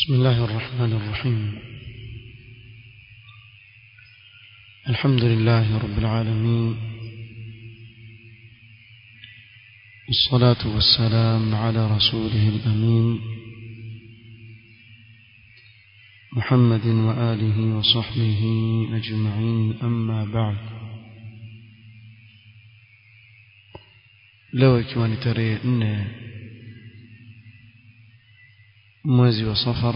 بسم الله الرحمن الرحيم. الحمد لله رب العالمين، والصلاة والسلام على رسوله الأمين محمد وآله وصحبه أجمعين، أما بعد. leo ikiwa ni tarehe 4 mwezi wa Safar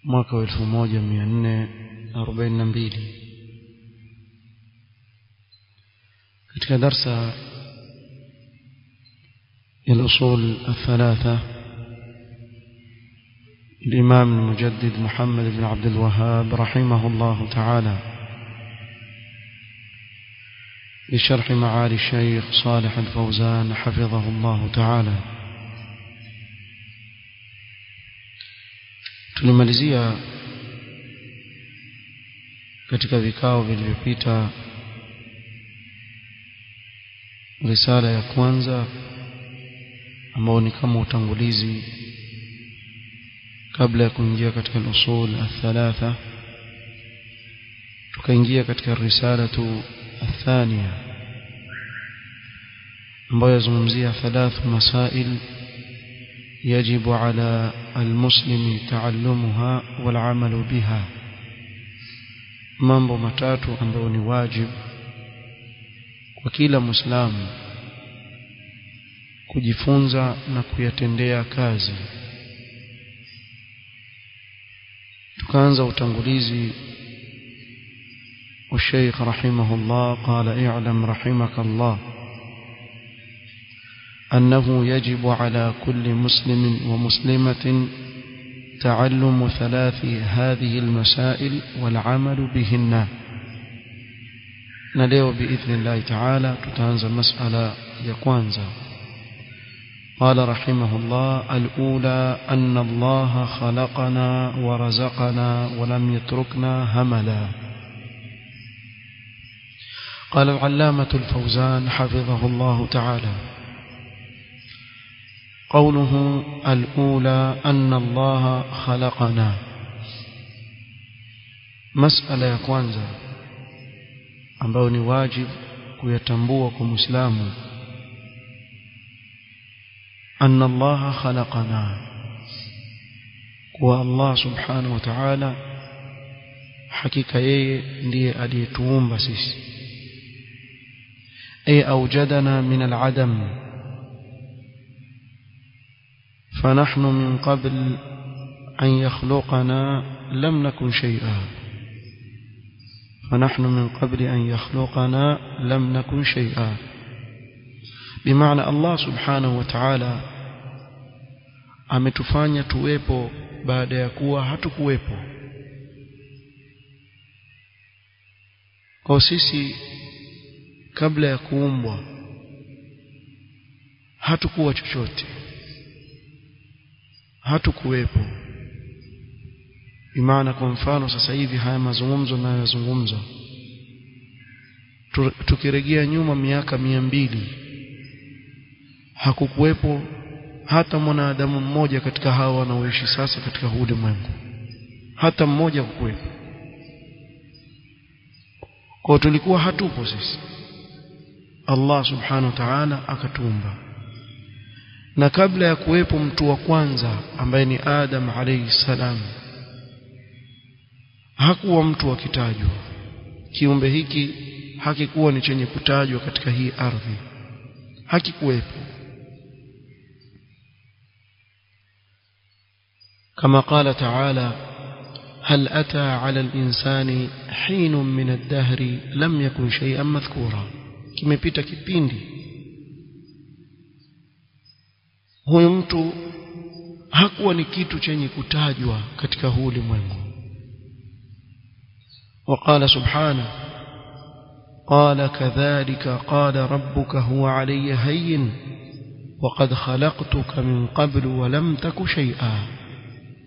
mwaka 1442, katika darsa al-usul al-thalatha الإمام المجدد محمد بن عبد الوهاب رحمه الله تعالى بشرح معالي الشيخ صالح الفوزان حفظه الله تعالى. tulimalizia katika vikao vilivyopita risala ya kwanza ambao ni kama utangulizi kabla ya kuingia katika al-usul al-thalatha. tukaingia katika risalatu الثانية ambayo yazungumzia 3 masail يجب على المسلم تعلمها والعمل بها, mambo matatu ambayo ni wajib kwa kila muislamu kujifunza na kuyatendea kazi. tukaanza utangulizi والشيخ رحمه الله قال: اعلم رحمك الله أنه يجب على كل مسلم ومسلمة تعلم 3 هذه المسائل والعمل بهن. نليو بإذن الله تعالى تتنزل مسألة يكوانزا. قال رحمه الله: الأولى أن الله خلقنا ورزقنا ولم يتركنا هملا. قال العلامة الفوزان حفظه الله تعالى: قوله الأولى أن الله خلقنا، مسألة ya kwanza ambayo ni wajib kuyatambua kwa Muislamu, أن الله خلقنا، kwa Allah subhanahu wa ta'ala hakika yeye ndiye aliyetuumba sisi. أي أوجدنا من العدم، فنحن من قبل أن يخلقنا لم نكن شيئا، فنحن من قبل أن يخلقنا لم نكن شيئا. بمعنى الله سبحانه وتعالى ametufanya tuwepo baada ya kuwa hatukuwepo. Kwa sisi kabla ya kuumbwa hatukuwa chochote, hatukuwepo. Bimaana kwa mfano sasa hivi haya mazungumzo ninayozungumza, tukirejea nyuma miaka 200 hakukuwepo hata mwanadamu mmoja katika hawa wanaoishi sasa katika huu ulimwengu, hata mmoja hakukuwepo. Kwa tulikuwa hatupo sisi, Allah subhanahu wa ta'ala akatuumba. Na kabla ya kuwepo mtu wa kwanza ambaye ni Adam alayhi salam, hakuwa mtu akitajwa. Kiumbe hiki hakikuwa ni chenye kutajwa katika hii ardhi, hakikuwepo. Kama qala ta'ala: هل أتى على الإنسان حين من الدهر لم يكن شيئا مذكورا. kimepita kipindi huyo mtu hakuwa ni kitu chenye kutajwa katika huu ulimwengu. وقال سبحانه: قال كذلك قال ربك هو علي هين وقد خلقتك من قبل ولم تك شيئا.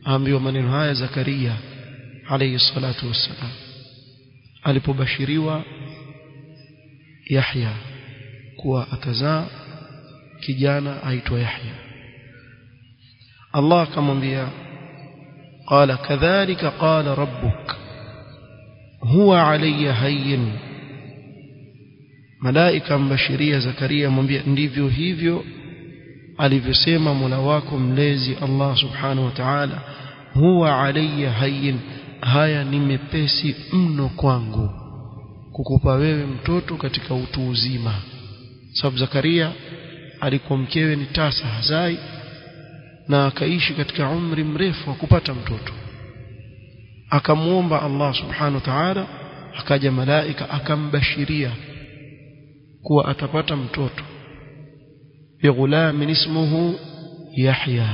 ambiwa maneno haya Zakaria alayhi salatu wassalam alipobashiriwa Yahya kuwa atazaa kijana aitwa Yahya. Allah akamwambia qala kadhalika qala rabbuk huwa alayya hayyin. Malaika mbashiria Zakaria amwambia ndivyo hivyo alivyosema Mola wako mlezi Allah subhanahu wa ta'ala, huwa alayya hayyin, haya ni mepesi mno kwangu kukupa wewe mtoto katika utu uzima. Sababu Zakaria alikuwa mkewe ni tasa, hazai, na akaishi katika umri mrefu wa kupata mtoto. Akamuomba Allah subhanahu wa ta'ala, akaja malaika akambashiria kuwa atapata mtoto, bighulamin ismuhu Yahya.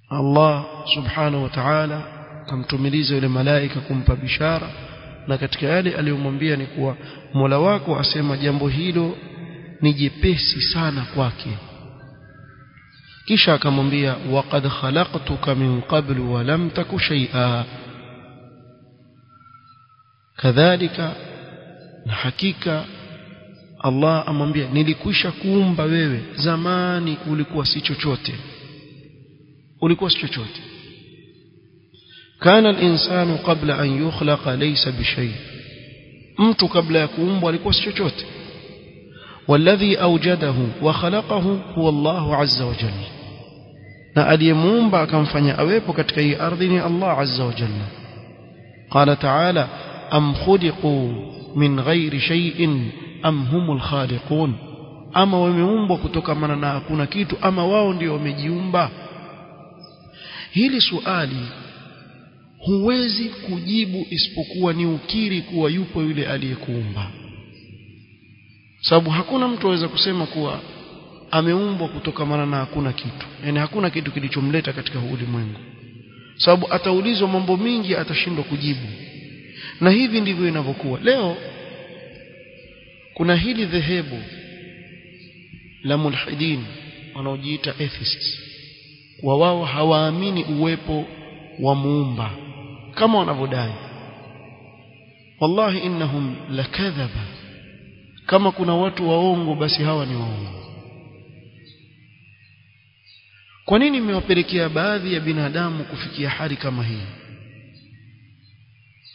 Allah subhanahu wa ta'ala akamtumiliza yule malaika kumpa bishara, na katika yale aliyomwambia ni kuwa Mola wako asema jambo hilo ni jepesi sana kwake. Kisha akamwambia waqad khalaqtuka min qablu wa lam taku shay'a, kadhalika, na hakika Allah amwambia nilikwisha kuumba wewe zamani, ulikuwa si chochote, ulikuwa si chochote. Kana al-insanu qabla an yukhlaqa laysa bishay, mtu kabla ya kuumbwa alikuwa si chochote. Walladhi awjadahu wa khalaqahu huwa Allahu azza wa jalla, na aliyemuumba akamfanya awepo katika hii ardhi ni Allah azza wa jalla. Qala ta'ala am khuliqu min ghairi shay'in am humul khaliqun, ama wameumbwa kutokana na hakuna kitu ama wao ndio wamejiumba. Hili swali huwezi kujibu isipokuwa ni ukiri kuwa yupo yule aliyekuumba, sababu hakuna mtu aweza kusema kuwa ameumbwa kutokana na hakuna kitu, yani hakuna kitu kilichomleta katika ulimwengu, sababu ataulizwa mambo mengi atashindwa kujibu. Na hivi ndivyo inavyokuwa leo. Kuna hili dhehebu la mulhidin wanaojiita atheists, wa wao hawaamini uwepo wa muumba kama wanavyodai. Wallahi innahum lakadhaba, kama kuna watu waongo basi hawa ni waongo. Kwa nini imewapelekea baadhi ya binadamu kufikia hali kama hii?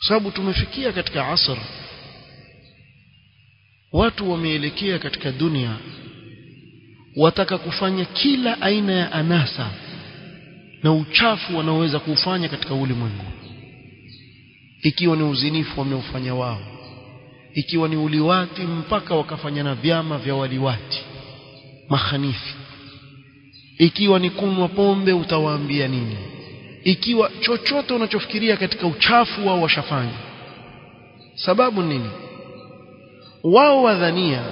Sababu tumefikia katika asr, watu wameelekea katika dunia, wataka kufanya kila aina ya anasa na uchafu wanaoweza kufanya katika ulimwengu. Ikiwa ni uzinifu wameufanya wao, ikiwa ni uliwati mpaka wakafanya na vyama vya waliwati mahanifi, ikiwa ni kunywa pombe utawaambia nini, ikiwa chochote unachofikiria katika uchafu wao washafanya. Sababu nini? Wao wadhania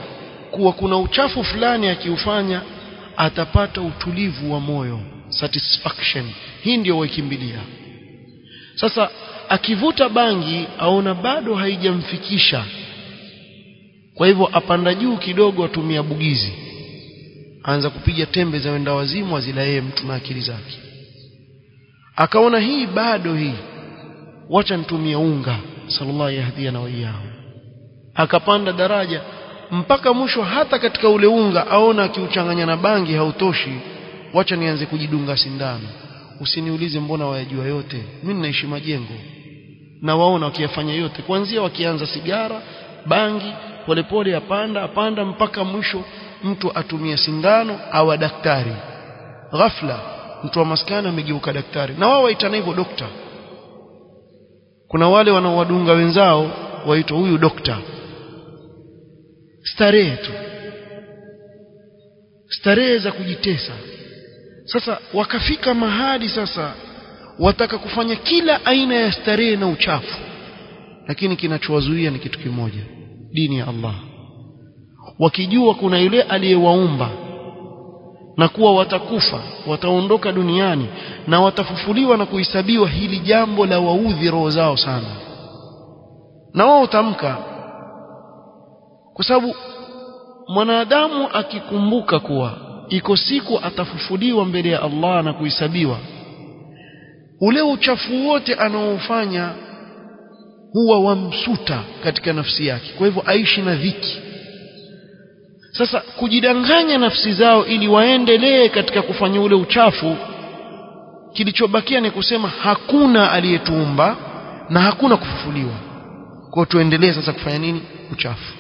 kuwa kuna uchafu fulani akiufanya atapata utulivu wa moyo, satisfaction. Hii ndio waikimbilia. Sasa akivuta bangi aona bado haijamfikisha, kwa hivyo apanda juu kidogo, atumia bugizi, anza kupiga tembe za wenda wazimu, azila yeye mtu na akili zake. Akaona hii bado hii, wacha nitumie unga, sallallahu yahdina wa iyyahu. Akapanda daraja mpaka mwisho, hata katika ule unga aona akiuchanganya na bangi hautoshi, wacha nianze kujidunga sindano. Usiniulize mbona wayajua yote, mimi naishi majengo na waona wakiyafanya yote, kuanzia wakianza sigara, bangi, polepole apanda mpaka mwisho mtu atumia sindano awa daktari. Ghafla mtu wa maskani amegeuka daktari, na wao waitana hivyo dokta. Kuna wale wanaowadunga wenzao waitwa huyu dokta. Starehe tu, starehe za kujitesa. Sasa wakafika mahali sasa wataka kufanya kila aina ya starehe na uchafu, lakini kinachowazuia ni kitu kimoja, dini ya Allah. Wakijua kuna yule aliyewaumba na kuwa watakufa, wataondoka duniani na watafufuliwa na kuhesabiwa, hili jambo la waudhi roho zao sana, na wao utamka. Kwa sababu mwanadamu akikumbuka kuwa iko siku atafufuliwa mbele ya Allah na kuhesabiwa, ule uchafu wote anaofanya huwa wamsuta katika nafsi yake, kwa hivyo aishi na dhiki. sasa kujidanganya nafsi zao ili waendelee katika kufanya ule uchafu, kilichobakia ni kusema hakuna aliyetuumba na hakuna kufufuliwa, kwa tuendelee sasa kufanya nini? Uchafu.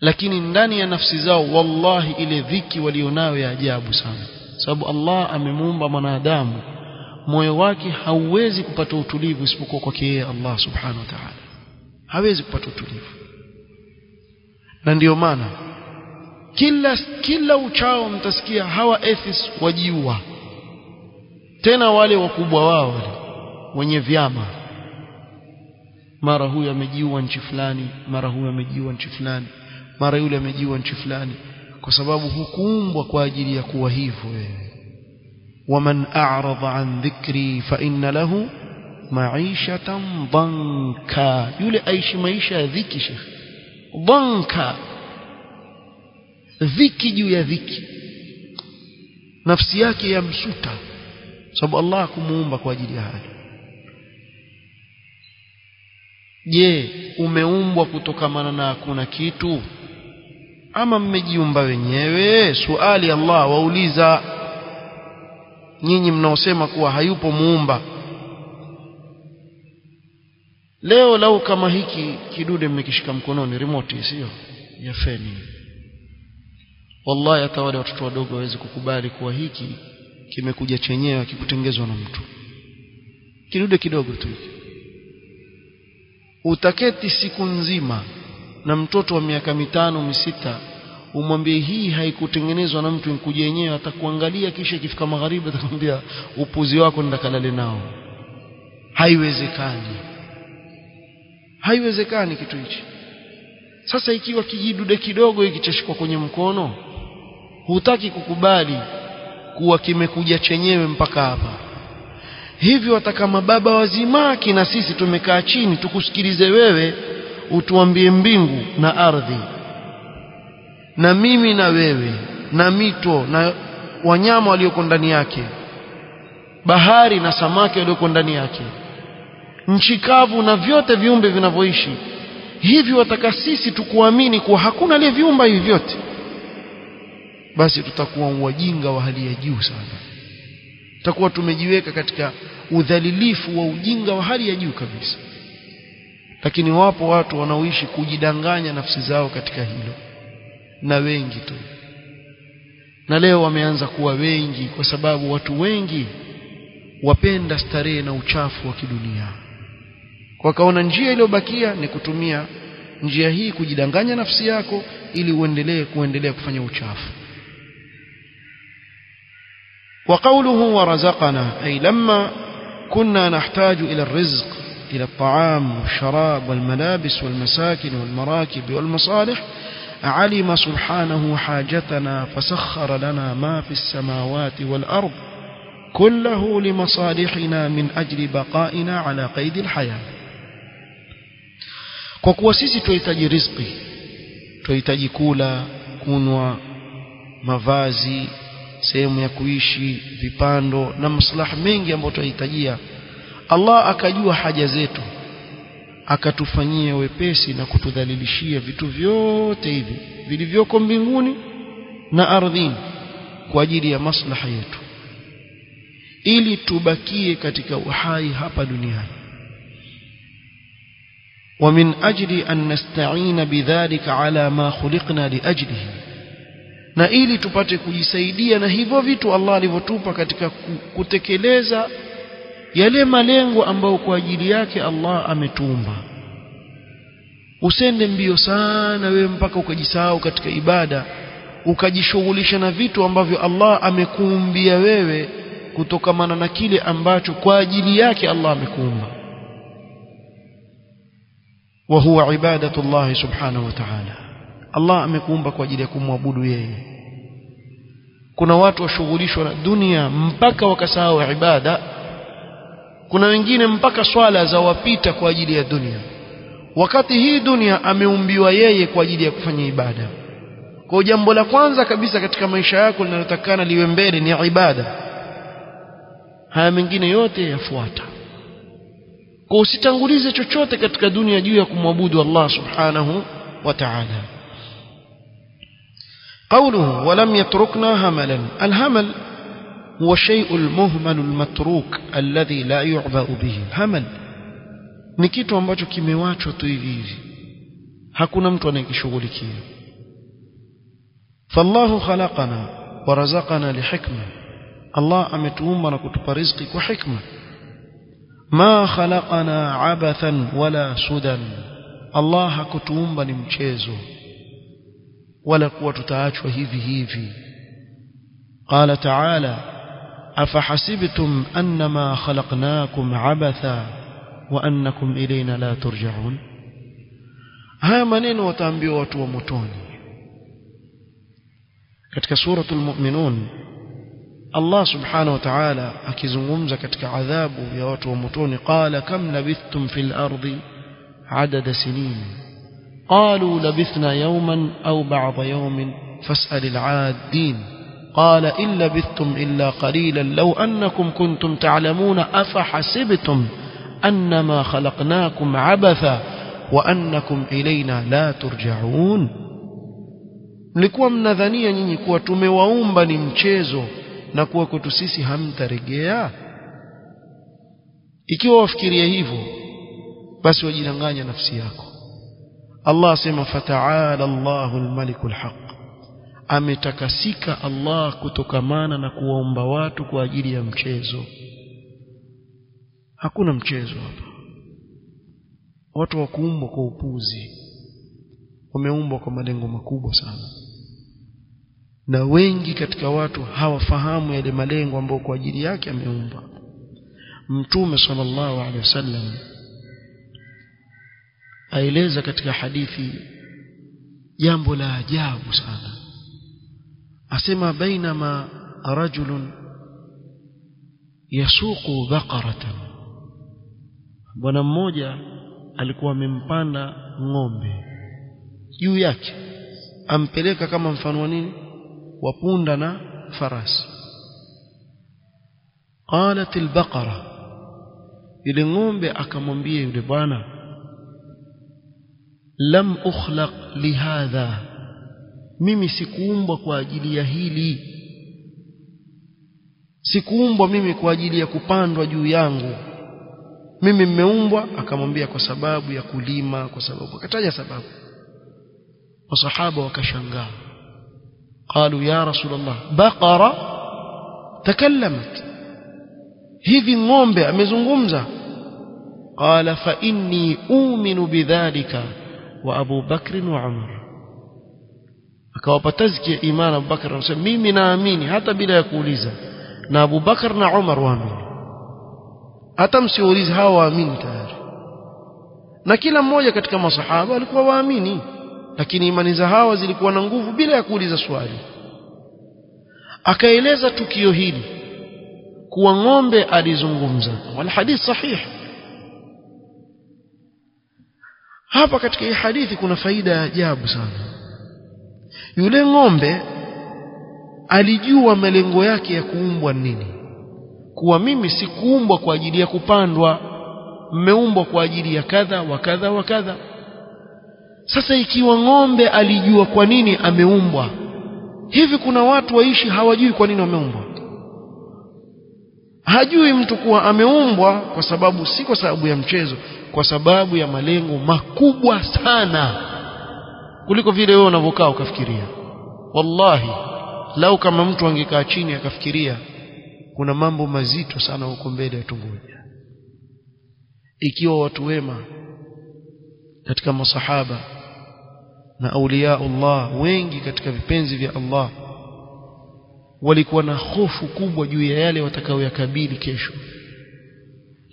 Lakini ndani ya nafsi zao wallahi ile dhiki walionayo ya ajabu sana, sababu Allah amemuumba mwanadamu moyo wake hauwezi kupata utulivu isipokuwa kwake yeye Allah subhanahu wa ta'ala, hawezi kupata utulivu. Na ndio maana kila uchao mtasikia hawa atheists wajiua, tena wale wakubwa wao wale wenye vyama, mara huyu amejiua nchi fulani, mara huyu amejiua nchi fulani, mara yule amejiua nchi fulani, kwa sababu hukuumbwa kwa ajili ya kuwa hivyo wewe. waman a'rada an dhikri fa inna lahu ma'ishatan dhanka, yule aishi maisha ya dhiki shekhi, dhanka, dhiki juu ya dhiki, nafsi yake yamsuta, sababu Allah kumuumba kwa ajili ya hali. Je, umeumbwa kutokamana na hakuna kitu ama mmejiumba wenyewe? Swali Allah wauliza nyinyi mnaosema kuwa hayupo muumba. Leo lau kama hiki kidude mmekishika mkononi, remote sio ya feni, wallahi hata wale watoto wadogo waweze kukubali kuwa hiki kimekuja chenyewe kikutengezwa na mtu. Kidude kidogo tu hiki, utaketi siku nzima na mtoto wa miaka 5, 6 umwambie hii haikutengenezwa na mtu, inkuja yenyewe, atakuangalia kisha ikifika magharibi atakwambia upuzi wako nenda kalale nao. Haiwezekani, haiwezekani kitu hichi. Sasa ikiwa kijidude kidogo hiki chashikwa kwenye mkono, hutaki kukubali kuwa kimekuja chenyewe mpaka hapa. Hivyo hata mababa wazima kina sisi tumekaa chini tukusikilize wewe utuambie mbingu na ardhi na mimi na wewe na mito na wanyama walioko ndani yake, bahari na samaki walioko ndani yake, nchi kavu na vyote viumbe vinavyoishi, hivyo wataka sisi tukuamini kuwa hakuna aliyeviumba hivi vyote, basi tutakuwa wajinga wa hali ya juu sana. Tutakuwa tumejiweka katika udhalilifu wa ujinga wa hali ya juu kabisa. Lakini wapo watu wanaoishi kujidanganya nafsi zao katika hilo, na wengi tu. Na leo wameanza kuwa wengi kwa sababu watu wengi wapenda starehe na uchafu wa kidunia. Kwa kaona njia iliyobakia ni kutumia njia hii kujidanganya nafsi yako ili kuendelea kufanya uchafu. وقوله ورزقنا أي لما كنا نحتاج إلى الرزق إلى الطعام والشراب والملابس والمساكن والمراكب والمصالح علم سبحانه حاجتنا فسخر لنا ما في السماوات والأرض كله لمصالحنا من أجل بقائنا على قيد الحياة. kwa kuwa sisi tunahitaji riziki, tunahitaji kula, kunwa, mavazi, sehemu ya kuishi, vipando na maslaha mengi ambayo tunahitajia, Allah akajua haja zetu, akatufanyia wepesi na kutudhalilishia vitu vyote hivi vilivyoko mbinguni na ardhini kwa ajili ya maslaha yetu, ili tubakie katika uhai hapa duniani. ومن أجل أن نستعين بذلك على ما خلقنا لأجله, na ili tupate kujisaidia na hivyo vitu Allah alivyotupa katika kutekeleza yale malengo ambayo kwa ajili yake Allah ametuumba. Usende mbio sana wewe mpaka ukajisahau katika ibada, ukajishughulisha na vitu ambavyo Allah amekuumbia wewe kutokamana na kile ambacho kwa ajili yake Allah amekuumba. wa huwa ibadatullah subhanahu wa ta'ala. Allah amekuumba kwa ajili ya kumwabudu yeye. Kuna watu washughulishwa na dunia mpaka wakasahau ibada. Kuna wengine mpaka swala za wapita kwa ajili ya dunia, wakati hii dunia ameumbiwa yeye kwa ajili ya kufanya ibada. Kwa jambo la kwanza kabisa katika maisha yako linalotakana liwe mbele ni ibada, haya mengine yote yafuata. Kwa usitangulize chochote katika dunia juu ya kumwabudu Allah subhanahu wa ta'ala. قوله ولم يتركنا هملا. الهمل هو الشيء المهمل المتروك الذي لا يعبأ به. همل ni kitu ambacho kimewachwa tu hivi hivi, hakuna mtu anayekishughulikia. فالله خلقنا ورزقنا لحكمة. الله ametuumba na kutupa riziki kwa hikma. ما خلقنا عبثا ولا سدى. Allah hakutuumba ni mchezo wala kuwa tutaachwa hivi hivi. قال تعالى أفحسبتم أنما خلقناكم عبثا وأنكم إلينا لا ترجعون. haya maneno wataambiwa watu wa motoni katika suratul mu'minun. Allah subhanahu wa ta'ala akizungumza katika adhabu ya watu wa motoni, qala kam labithtum fil ardi adada sinin qalu labithna yawman aw ba'da yawmin fas'al al-'addin قال إن لبثتم إلا قليلا لو أنكم كنتم تعلمون أفحسبتم أنما خلقناكم عبثا وأنكم إلينا لا ترجعون. mlikuwa mnadhania nyinyi kuwa tumewaumba ni mchezo na kuwa kwetu sisi hamtarejea? Ikiwa wafikiria hivyo, basi wajidanganya nafsi yako. Allah asema fata'ala Allahul malikul haq. Ametakasika Allah kutokamana na kuwaumba watu kwa ajili ya mchezo. Hakuna mchezo hapa. Watu wa kuumbwa kwa upuzi wameumbwa kwa malengo makubwa sana, na wengi katika watu hawafahamu yale malengo ambayo kwa ajili yake ameumbwa. Mtume sallallahu alaihi wasallam aeleza katika hadithi jambo la ajabu sana. asema bainama rajulun yasuqu baqaratan, bwana mmoja alikuwa amempanda ng'ombe juu yake, ampeleka kama mfano wa nini, wa punda na farasi. qalat albaqara, ile ng'ombe akamwambia yule bwana, lam ukhlaq lihadha, mimi sikuumbwa kwa ajili ya hili, sikuumbwa mimi kwa ajili ya kupandwa juu yangu, mimi nimeumbwa. Akamwambia kwa sababu ya kulima, kwa sababu akataja sababu. Wasahaba wakashangaa, qalu ya rasulullah baqara takallamat, hivi ng'ombe amezungumza? qala fa inni u'minu bidhalika wa Abu Bakr wa Umar. akawapa tazkia imani Abu Bakr, anasema mimi naamini hata bila ya kuuliza, na Abu Bakr na Umar waamini, hata msiulize hao waamini tayari. Na kila mmoja katika masahaba walikuwa waamini, lakini imani za hawa zilikuwa na nguvu bila ya kuuliza swali. Akaeleza tukio hili kuwa ng'ombe alizungumza, wal hadith sahih. Hapa katika hii hadithi kuna faida ya ajabu sana. Yule ng'ombe alijua malengo yake ya kuumbwa nini, kuwa mimi sikuumbwa kwa ajili ya kupandwa, mmeumbwa kwa ajili ya kadha wa kadha wa kadha. Sasa ikiwa ng'ombe alijua kwa nini ameumbwa, hivi kuna watu waishi hawajui kwa nini wameumbwa? Hajui mtu kuwa ameumbwa kwa sababu, si kwa sababu ya mchezo, kwa sababu ya malengo makubwa sana kuliko vile wewe unavyokaa ukafikiria. Wallahi, lau kama mtu angekaa chini akafikiria, kuna mambo mazito sana huko mbele yatungoja. Ikiwa watu wema katika masahaba na auliya Allah wengi katika vipenzi vya Allah walikuwa na hofu kubwa juu ya yale watakayoyakabili kesho,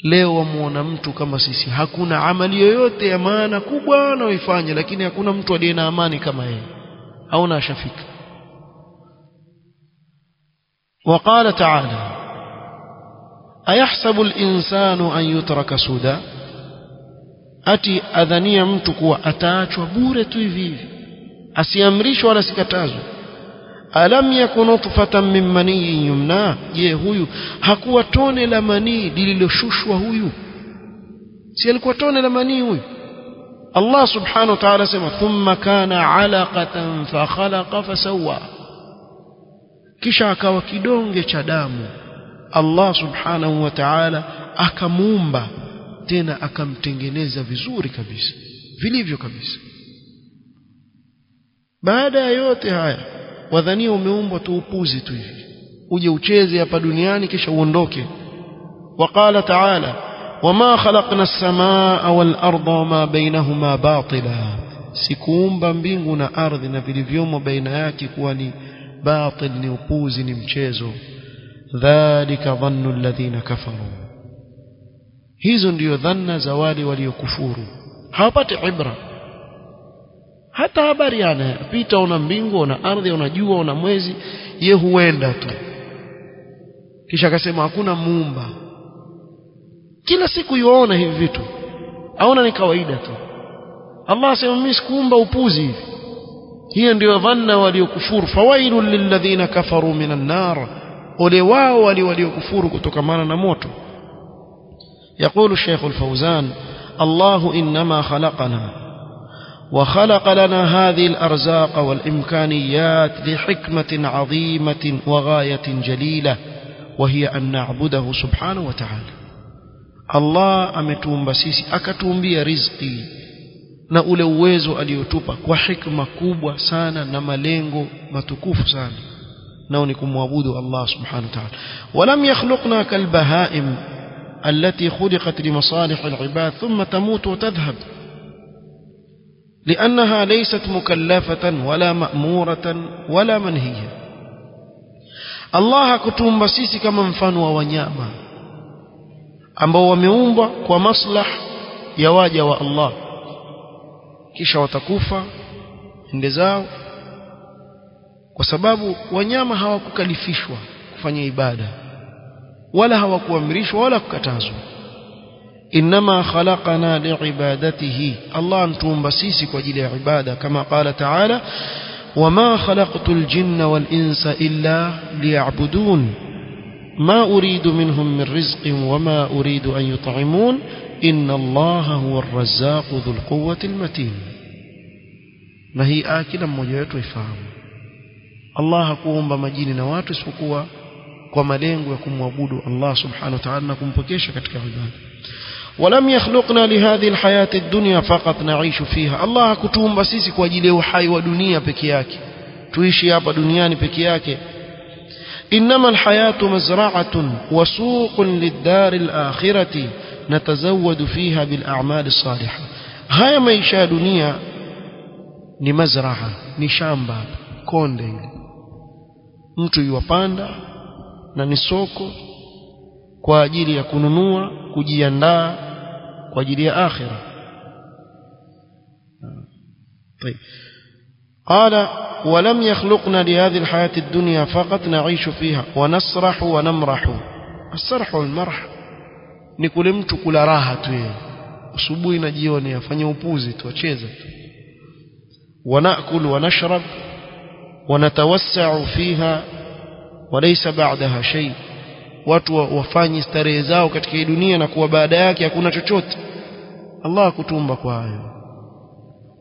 leo wamuona mtu kama sisi, hakuna amali yoyote ya maana kubwa anayoifanya, lakini hakuna mtu aliye na amani kama yeye, hauna ashafika. وقال تعالى أيحسب الإنسان أن يترك سدى, ati adhania mtu kuwa ataachwa bure tu hivi, asiamrishwe wala sikatazwe. alam yakun nutfatan min mani yumna, je huyu hakuwa tone la manii lililoshushwa huyu? Si alikuwa tone la manii huyu? Allah subhanahu wa ta'ala sema thumma kana alaqatan fa khalaqa fasawwa, kisha akawa kidonge cha damu. Allah subhanahu wa ta'ala akamuumba tena akamtengeneza vizuri kabisa, vilivyo kabisa. Baada ya yote haya wadhania umeumbwa tu upuzi tu hivi, uje ucheze hapa duniani kisha uondoke. Waqala ta'ala wama khalaqna as-samaa wal arda wama bainahuma batila, sikuumba mbingu na ardhi na vilivyomo baina yake kuwa ni batil, ni upuzi, ni mchezo. Dhalika dhannu alladhina kafaru, hizo ndio dhanna za wale waliokufuru, hawapati ibra hata habari. Yana pita, una mbingu, una ardhi, una jua, una mwezi, ye huenda tu, kisha akasema hakuna muumba. Kila siku yuona hivi vitu, aona ni kawaida tu. Allah asema mimi sikuumba upuzi hivi. Hiyo ndio dhanna waliokufuru. Fawailul lilladhina kafaru minan nar, ole wao waliokufuru kutokamana na moto. يقول الشيخ الفوزان الله إنما خلقنا وخلق لنا هذه الأرزاق والإمكانيات لحكمة عظيمة وغاية جليلة، وهي أن نعبده سبحانه وتعالى. Allah ametuumba sisi, akatuumbia riziki na ule uwezo aliotupa kwa hikma kubwa sana na malengo matukufu sana, nao ni kumwabudu Allah subhanahu wa ta'ala. Walam yakhluqna kalbahaim التي خلقت لمصالح العباد ثم تموت وتذهب، لأنها ليست مكلفة ولا مأمورة ولا منهية. الله kutuumba sisi kama mfano wa wanyama ambao wameumbwa kwa maslaha ya waja wa Allah, kisha watakufa ende zao, kwa sababu wanyama hawakukalifishwa kufanya ibada wala hawakuamrishwa wala kukatazwa. Inma khalaqana liibadatihi, Allah antuumba sisi kwa ajili ya ibada, kama qala ta'ala wama khalaqtul jinna wal insa illa liya'budun ma uridu minhum min rizqin wama uridu an yut'imun inna Allaha huwa ar-razzaqu dhul quwwati al-matin. Na hii kila mmoja wetu ifahamu, Allah hakuumba majini na watu isipokuwa kwa malengo ya kumwabudu Allah subhanahu wa ta'ala na kumpokesha katika ibada. Walam yakhluqna lihadhihi alhayati ad-dunya faqat na'ishu fiha, Allah hakutuumba sisi kwa ajili ya uhai wa dunia peke yake, tuishi hapa duniani peke yake. Innama alhayatu mazra'atun wa suqun lid-dar al-akhirati natazawwadu fiha bil a'mal as-salihah. Haya maisha ya dunia ni mazraa, ni shamba, konde, mtu yuwapanda, na ni soko kwa ajili ya kununua, kujiandaa kwa ajili ya akhira. طيب قال ولم يخلقنا لهذه الحياة الدنيا فقط نعيش فيها ونسرح ونمرح. السرح والمرح ni kule mtu kula raha tu, yeye asubuhi na jioni afanye upuzi tu, acheza tu. ونأكل ونشرب ونتوسع فيها وليس بعدها شيء. watu wafanye starehe zao katika hii dunia na kuwa baada yake hakuna chochote. Allah akutumba kwa hayo,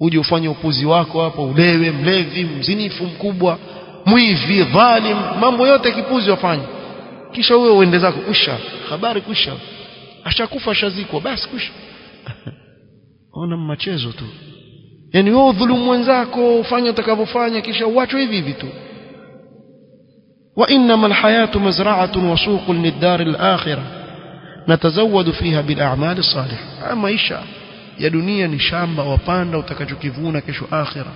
uje ufanye upuzi wako hapo, ulewe, mlevi, mzinifu mkubwa, mwivi, dhalim, mambo yote kipuzi wafanye, kisha wewe uende zako, kusha habari, kusha ashakufa, shazikwa, basi kusha. Ona mchezo tu, yani wewe dhulumu wenzako, ufanye utakavyofanya, kisha uachwe hivi hivi tu. وإنما الحياة مزرعة وسوق للدار الآخرة نتزود فيها بالأعمال الصالحة. أما إيشا يا دنيا نشامبا وباندا utakachokivuna kesho akhira,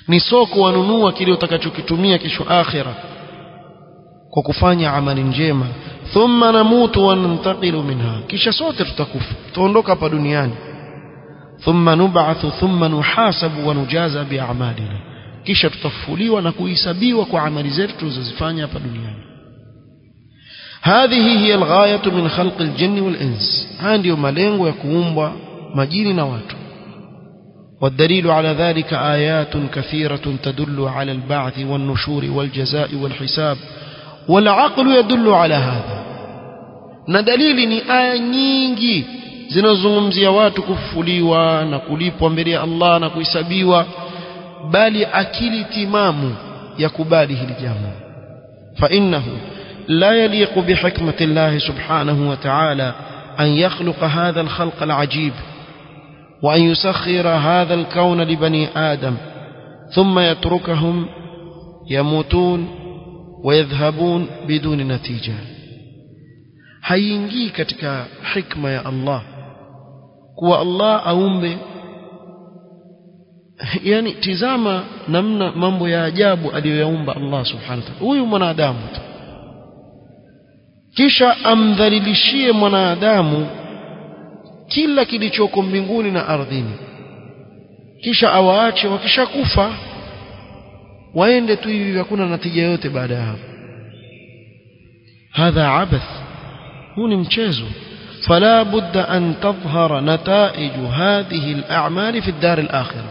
ni soko wanunua kile utakachokitumia kesho akhira kwa kufanya amali njema. Thumma namutu wa nantaqilu minha, kisha sote tutakufa, tuondoka hapa duniani. Thumma nub'athu thumma nuhasabu wa nujaza bi'amalina, kisha tutafufuliwa na kuhesabiwa kwa amali zetu tulizozifanya hapa duniani. Hadhihi hiya alghayatu min khalqi aljinni wal ins, haya ndio malengo ya kuumbwa majini na watu. والدليل على ذلك آيات كثيرة تدل على البعث والنشور والجزاء والحساب والعقل يدل على هذا. na dalili ni aya nyingi zinazozungumzia watu kufufuliwa na kulipwa mbele ya Allah na kuhesabiwa, bali akili timamu yakubali hili jambo. Fa innahu la yaliqu bi hikmati Allah subhanahu wa ta'ala an yakhluqa hadha al-khalq al-ajib wa an yusakhkhira hadha al-kawn li bani adam thumma yatrukahum yamutun wa yadhhabun biduni natija. Haingii katika hikma ya Allah kuwa Allah aumbe, yani tizama namna mambo ya ajabu aliyoyaumba Allah subhanahu wa ta'ala huyu mwanadamu, kisha amdhalilishie mwanadamu kila kilichoko mbinguni na ardhini, kisha awaache wakishakufa waende tu hivi, hakuna natija yote baada ya hapo. Hadha abath, huu ni mchezo. فلا بد أن تظهر نتائج هذه الأعمال في الدار الآخرة.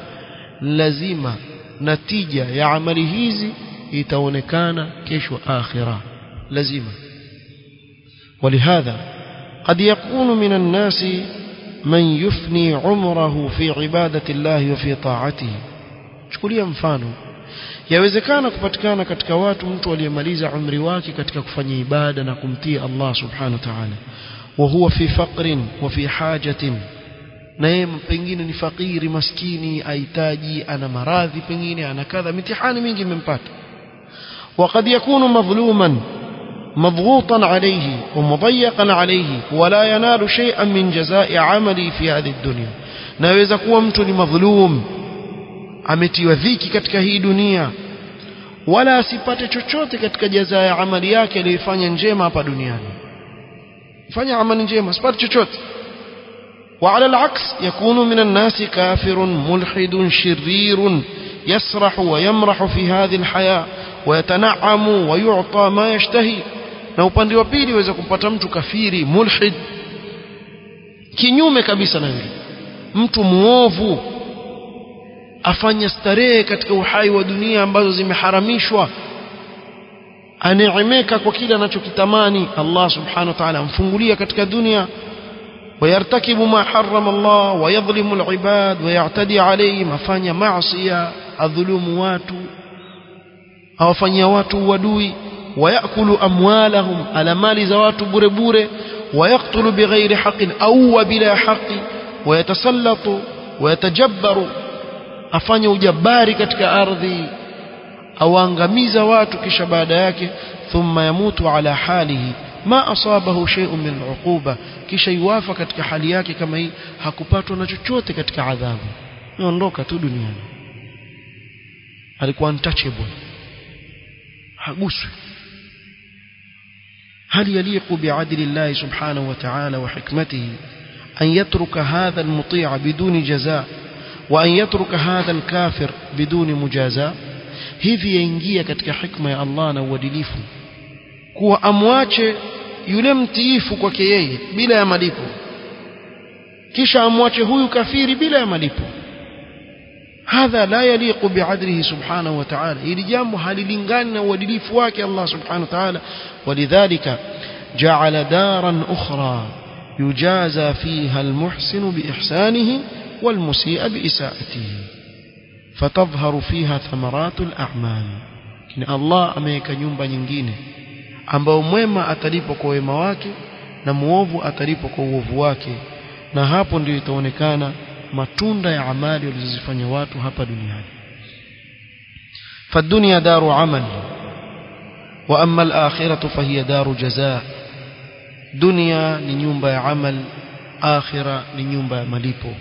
لازم نتيجة يا عمل هذه يتونكان كيش آخرة لازم. ولهذا قد يكون من الناس من يفني عمره في عبادة الله وفي طاعته. chukulia mfano, yawezekana kupatikana katika watu mtu aliyemaliza umri wake katika kufanya ibada na kumtii Allah subhanahu wa ta'ala, وهو في فقر وفي حاجة, naye pengine ni fakiri maskini, ahitaji, ana maradhi, pengine ana kadha, mitihani mingi imempata. وقد يكون مظلوما مضغوطا عليه ومضيقا عليه ولا ينال شيئا من جزاء عمله في هذه الدنيا. naweza kuwa mtu ni madhulum, ametiwa dhiki katika hii dunia, wala asipate chochote katika jazaa ya amali yake aliyofanya njema hapa duniani. fanya amali njema asipate chochote. وعلى العكس يكون من الناس كافر ملحد شرير يسرح ويمرح في هذه الحياة ويتنعم ويعطى ما يشتهي. na upande wa pili waweza kumpata mtu kafiri mulhid, kinyume kabisa na yule mtu muovu, afanya starehe katika uhai wa dunia ambazo zimeharamishwa, aneemeka kwa kile anachokitamani. Allah subhanahu wa ta'ala amfungulia katika dunia, ويرتكب ما حرم الله ويظلم العباد ويعتدي عليهم, afanya maasiya, adhulumu watu, awafanyia watu wadui, ويأكل أموالهم, على mali za watu bure bure, ويقتل بغير حق أو بلا حق, ويتسلط ويتجبر, afanya ujabari katika ardhi, awaangamiza watu, kisha baada yake thumma yamutu ala halihi ma asabahu shay'un min al'uquba, kisha yuwafa katika hali yake kama hii, hakupatwa na chochote katika adhabu, aondoka tu duniani, alikuwa untouchable, haguswi. هل يليق بعدل الله سبحانه وتعالى وحكمته أن يترك هذا المطيع بدون جزاء وأن يترك هذا الكافر بدون مجازاة؟ hivi yaingia katika hikma ya Allah na uadilifu kuwa amwache yule mtiifu kwake yeye bila ya malipo, kisha amwache huyu kafiri bila ya malipo? hadha la yaliqu bi'adlihi subhanahu wa ta'ala, hili jambo halilingani na uadilifu wake Allah subhanahu wa ta'ala. walidhalika ja'ala daran ukhra yujaza fiha almuhsin biihsanihi walmusii biisaatihi fatadhharu fiha thamaratu al'amal. kini Allah ameweka nyumba nyingine ambao mwema atalipwa kwa wema wake na muovu atalipwa kwa uovu wake, na hapo ndio itaonekana matunda ya amali walizozifanya watu hapa duniani. فالدنيا دار عمل وأما الآخرة فهي دار جزاء. دنيا ni nyumba ya amal, akhira ni nyumba ya malipo,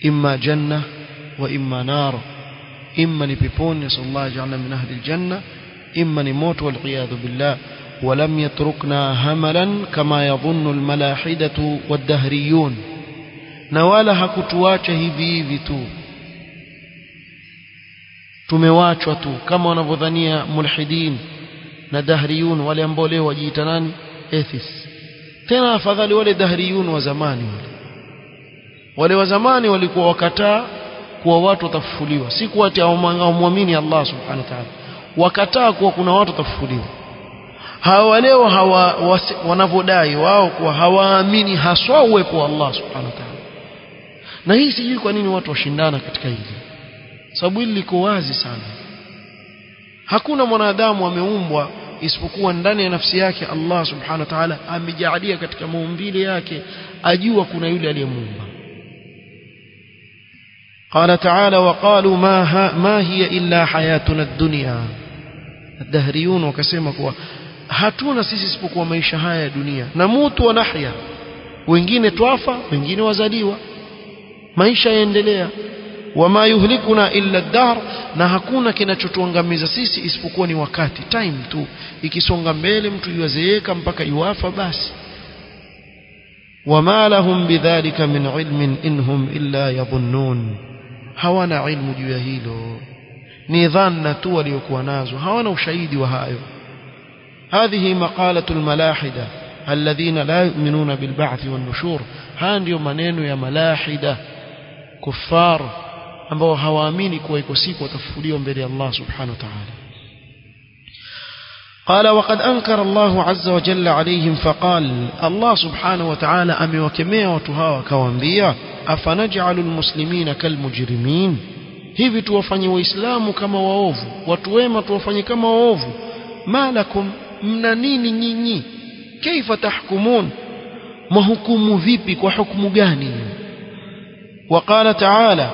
imma janna wa imma nar, imma ni peponi, sallallahu ja'alna min ahli aljanna, imma ni moto, wal iyadhu billah. ولم يتركنا هملا كما يظن الملاحدة والدهريون, na wala hakutuacha hivi hivi tu, tumewachwa tu kama wanavyodhania mulhidin na dahriyun, wale ambao leo wajiita nani, atheists. Tena afadhali wale dahriyun wa zamani, wale wa zamani walikuwa wakataa kuwa watu watafufuliwa, si kuwa ati hawamwamini Allah subhanahu wa ta'ala, wakataa kuwa kuna watu watafufuliwa. hawa leo wanavodai wao kuwa hawaamini haswa uwepo wa Allah subhanahu wa ta'ala. Na hii sijui kwa nini watu washindana katika hili, sababu hili liko wazi sana. Hakuna mwanadamu ameumbwa isipokuwa ndani ya nafsi yake Allah subhanahu wa ta'ala amejalia katika maumbile yake ajua kuna yule aliyemuumba. قال تعالى وقالوا ما هي إلا حياتنا الدنيا. الدهريون wakasema kuwa hatuna sisi isipokuwa maisha haya ya dunia, namutu wa nahya, wengine twafa wengine wazaliwa, maisha yaendelea. wama yuhlikuna illa ad-dahr, na hakuna kinachotuangamiza sisi isipokuwa ni wakati, time tu, ikisonga mbele mtu yuazeeka mpaka yuafa basi. wama lahum bidhalika min ilmin inhum illa yadhunnun, hawana ilmu juu ya hilo, ni dhanna tu waliokuwa nazo, hawana ushahidi wa hayo. هذه مقالة الملاحدة الذين لا يؤمنون بالبعث والنشور. haya ndio maneno ya malahida, kuffar ambao hawaamini kuwa iko siku watafufuliwa mbele ya Allah subhanahu wa ta'ala. قال وقد أنكر الله عز وجل عليهم فقال, الله سبحانه وتعالى amewakemea watu hawa kawaambia, أفنجعل المسلمين كالمجرمين, hivi tuwafanye waislamu kama waovu, watu wema tuwafanye kama waovu. ما لكم, mna nini nyinyi? Kaifa tahkumun, mahukumu vipi, kwa hukumu gani? وقال تعالى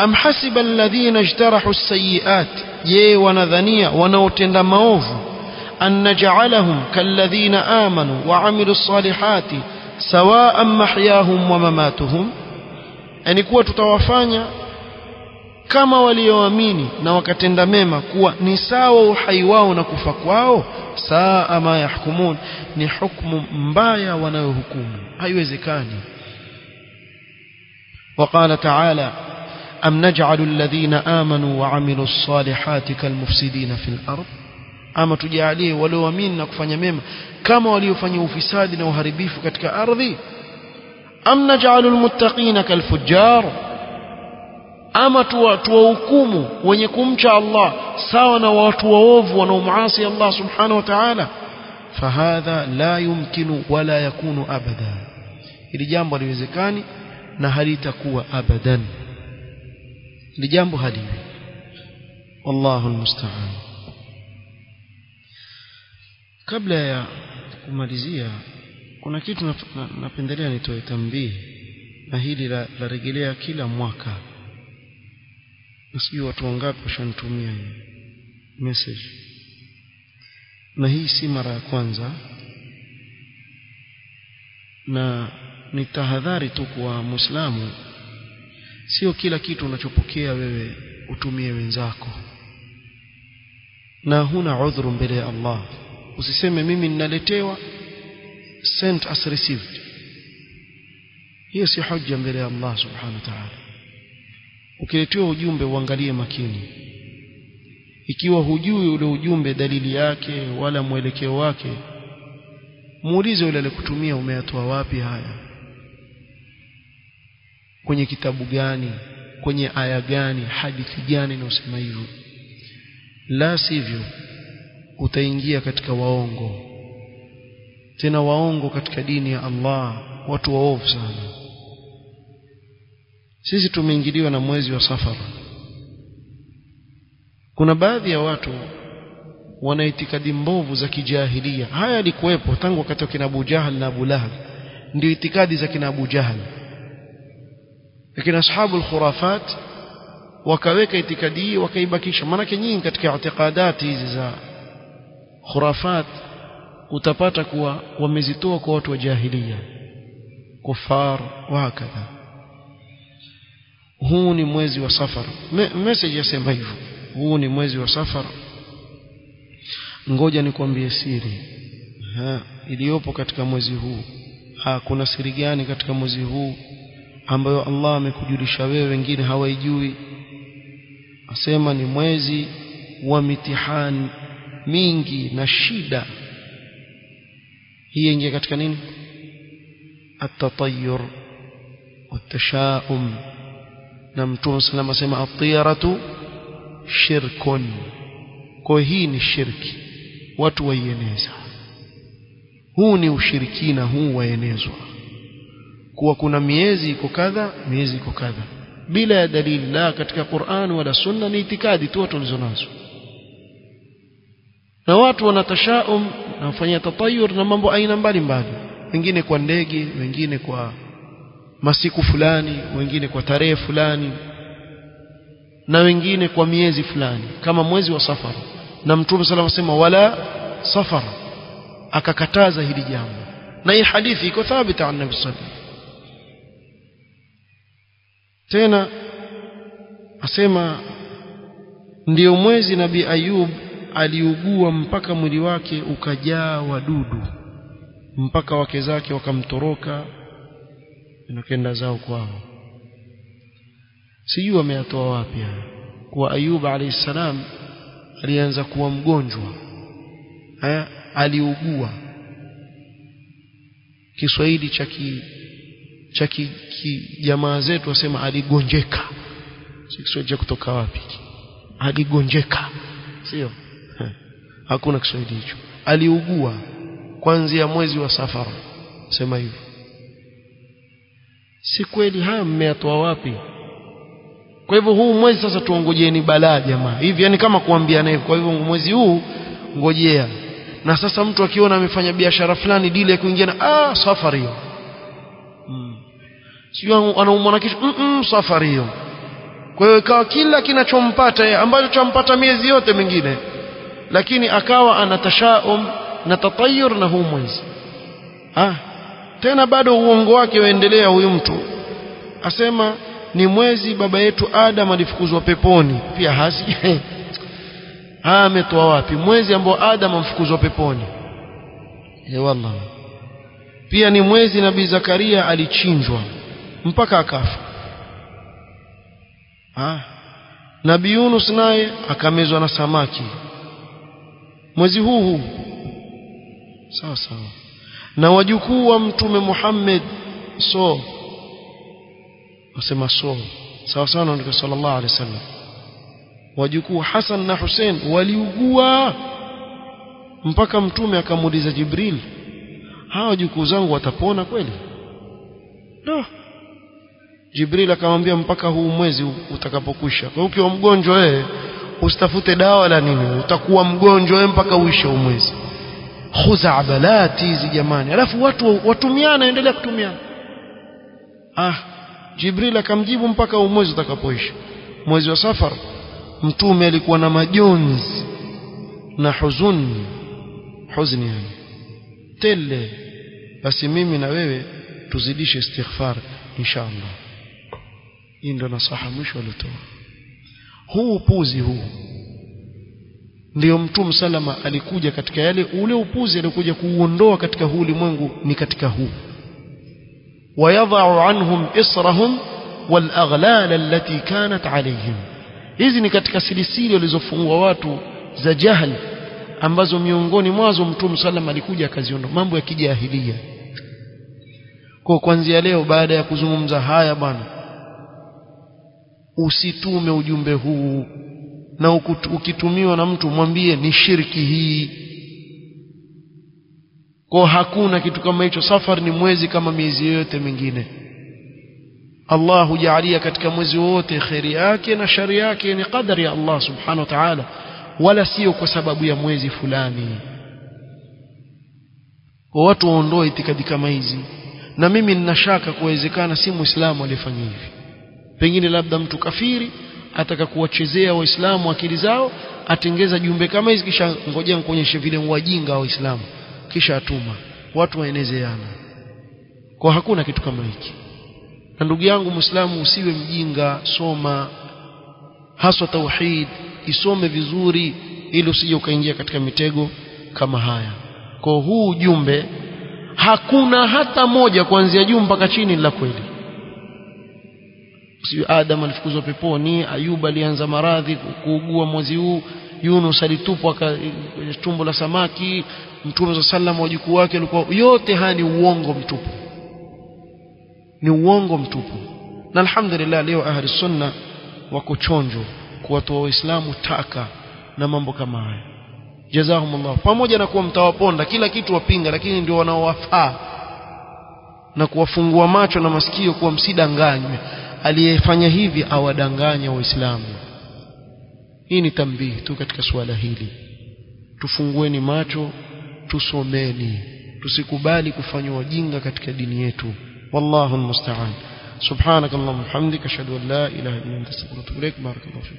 أم حسب الذين اجترحوا السيئات, je wanadhania wanaotenda maovu, أن نجعلهم كالذين آمنوا وعملوا الصالحات سواء محياهم ومماتهم, yani kuwa tutawafanya kama walioamini na wakatenda mema kuwa ni sawa uhai wao na kufa kwao. Saa ma yahkumun, ni hukumu mbaya wanayohukumu, haiwezekani. وقال تعالى أم نجعل الذين آمنوا وعملوا الصالحات كالمفسدين في الأرض, ama tujalie walioamini na kufanya mema kama waliofanya ufisadi na uharibifu katika ardhi. أم نجعل المتقين كالفجار, ama tuwahukumu wenye kumcha Allah sawa na watu waovu wanaomuasi Allah subhanahu wa ta'ala. Fahadha la yumkinu wala yakunu abada, hili jambo haliwezekani na halitakuwa abadan, hili jambo haliwi. Wallahu almusta'an. Kabla ya kumalizia, kuna kitu napendelea nitoe tambii, na hili la rejelea kila mwaka. Nasijui watu wangapi washanitumia message, na hii si mara ya kwanza, na ni tahadhari tu kwa Muislamu, sio kila kitu unachopokea wewe utumie wenzako, na huna udhuru mbele ya Allah. Usiseme mimi ninaletewa, sent as received. Hiyo si hujja mbele ya Allah subhanahu wa ta'ala. Ukiletewa ujumbe uangalie makini, ikiwa hujui ule ujumbe dalili yake wala mwelekeo wake, muulize yule aliyekutumia, umeyatoa wapi haya, kwenye kitabu gani, kwenye aya gani, hadithi gani inayosema hivyo. La sivyo utaingia katika waongo, tena waongo katika dini ya Allah, watu waovu sana. Sisi tumeingiliwa na mwezi wa Safar. Kuna baadhi ya watu wana itikadi mbovu za kijahilia. Haya yalikuwepo tangu wakati wa kina Abu Jahal na Abu Lahab, ndio itikadi za kina Abu Jahal. Lakini ashabu al-khurafat wakaweka itikadi hii wakaibakisha. Maana nyingi katika itikadati hizi za khurafat utapata kuwa wamezitoa kwa watu wa jahiliya, kufar wa hakadha. Huu ni mwezi wa Safar. Message yasema hivyo, huu ni mwezi wa Safar. Ngoja nikwambie siri iliyopo katika mwezi huu. Kuna siri gani katika mwezi huu ambayo Allah amekujulisha wewe, wengine hawaijui? Asema ni mwezi wa mitihani mingi na shida. Hii ingia katika nini? At-tatayyur wat-tashaum. Na Mtume sallallahu alayhi wasallam at-tiyaratu shirkun, kwa hii ni shirki, watu waieneza. huu ni ushirikina huu waenezwa kuwa kuna miezi iko kadha miezi iko kadha bila ya dalili la katika Qur'an wala sunna ni itikadi tu watu walizonazo na watu wanatashaum na kufanya tatayur na mambo aina mbalimbali wengine kwa ndege wengine kwa masiku fulani wengine kwa tarehe fulani na wengine kwa miezi fulani kama mwezi wa Safar na Mtume sallallahu alayhi wasallam wala Safar akakataza hili jambo na hii hadithi iko thabita an Nabii sallallahu tena asema ndio mwezi Nabii Ayub aliugua mpaka mwili wake ukajaa wadudu mpaka wake zake wakamtoroka na kenda zao kwao sijui wameyatoa wapi kwa Ayub alayhi salam alianza kuwa mgonjwa aliugua Kiswahili cha jamaa zetu wasema aligonjeka si Kiswahili kutoka wapi aligonjeka sio hakuna Kiswahili hicho aliugua kuanzia mwezi wa Safar sema hivyo si kweli haya mmeyatoa wapi kwa hivyo huu mwezi sasa tuongojeni balaa jamaa hivi yani kama kuambiana hivyo kwa hivyo mwezi huu ngojea na sasa mtu akiona amefanya biashara fulani dili ya kuingia na Safari hiyo sio anaumwa kitu Safari hiyo kwa hiyo ikawa kila kinachompata ambacho champata miezi yote mingine lakini akawa anatashaum na tatayur na huu mwezi tena bado uongo wake waendelea huyu mtu asema ni mwezi baba yetu Adam alifukuzwa peponi pia hasi ametoa wapi mwezi ambao Adam amfukuzwa peponi wallahi pia ni mwezi Nabii Zakaria alichinjwa mpaka akafa Nabii Yunus naye akamezwa na samaki mwezi huu sawa sawa na wajukuu wa Mtume Muhammad wasema sawa sawa na Mtume sallallahu alaihi wasallam wajukuu Hassan na Hussein waliugua mpaka Mtume akamuuliza Jibril hawa wajukuu zangu watapona kweli Jibril akamwambia mpaka huu mwezi utakapokwisha kwa ukiwa mgonjwa wewe usitafute dawa la nini utakuwa mgonjwa wewe mpaka uishe huu mwezi khuzabalati hizi jamani alafu watu watumiana endelea kutumiana Jibril akamjibu mpaka huu mwezi utakapoisha mwezi wa Safar Mtume alikuwa na majonzi na huzuni yani tele basi mimi na wewe tuzidishe istighfar inshallah hii ndio nasaha mwisho alitoa huu upuzi huu ndio Mtume salama alikuja katika yale ule upuzi alikuja kuuondoa katika huu ulimwengu ni katika huu wayadha'u anhum israhum wal aghlal allati kanat alayhim hizi ni katika silisili walizofungwa watu za jahili ambazo miongoni mwazo Mtume salama alikuja akaziondoa mambo ya kijahilia kwa kuanzia leo baada ya kuzungumza haya bwana usitume ujumbe huu na ukitumiwa na mtu mwambie ni shirki hii kwa hakuna kitu kama hicho Safar ni mwezi kama miezi yote mingine Allah hujalia katika mwezi wote khairi yake na shari yake ni qadari ya Allah subhanahu wa ta'ala wala sio kwa sababu ya mwezi fulani kwa watu waondoe itikadi kama hizi na mimi ninashaka kuwezekana si muislamu alifanya hivi pengine labda mtu kafiri ataka kuwachezea waislamu akili zao atengeza jumbe kama hizi kisha ngojea nikuonyeshe vile wajinga wa waislamu kisha atuma watu waenezeana kwa hakuna kitu kama hiki na ndugu yangu muislamu usiwe mjinga soma haswa tauhid isome vizuri ili usije ukaingia katika mitego kama haya kwa huu ujumbe hakuna hata moja kuanzia juu mpaka chini la kweli sio Adam alifukuzwa peponi Ayub alianza maradhi kuugua mwezi huu Yunus alitupwa kwenye tumbo la samaki Mtume sallam wajukuu wake walikuwa yote haya ni uongo mtupu ni uongo mtupu na alhamdulillah leo ahli sunna wako chonjo kuwatoa waislamu taka na mambo kama haya jazahumullah. Pamoja na kuwa mtawaponda kila kitu wapinga, lakini ndio wanaowafaa na kuwafungua macho na masikio kuwa msidanganywe. Aliyefanya hivi awadanganya waislamu. Hii ni tambihi tu katika suala hili. Tufungueni macho, tusomeni, tusikubali kufanywa wajinga katika dini yetu. Wallahu almusta'an. Subhanakallahumma hamdika ashhadu an la ilaha illa anta astaghfiruka wa atubu ilaik. Barakallahu fik.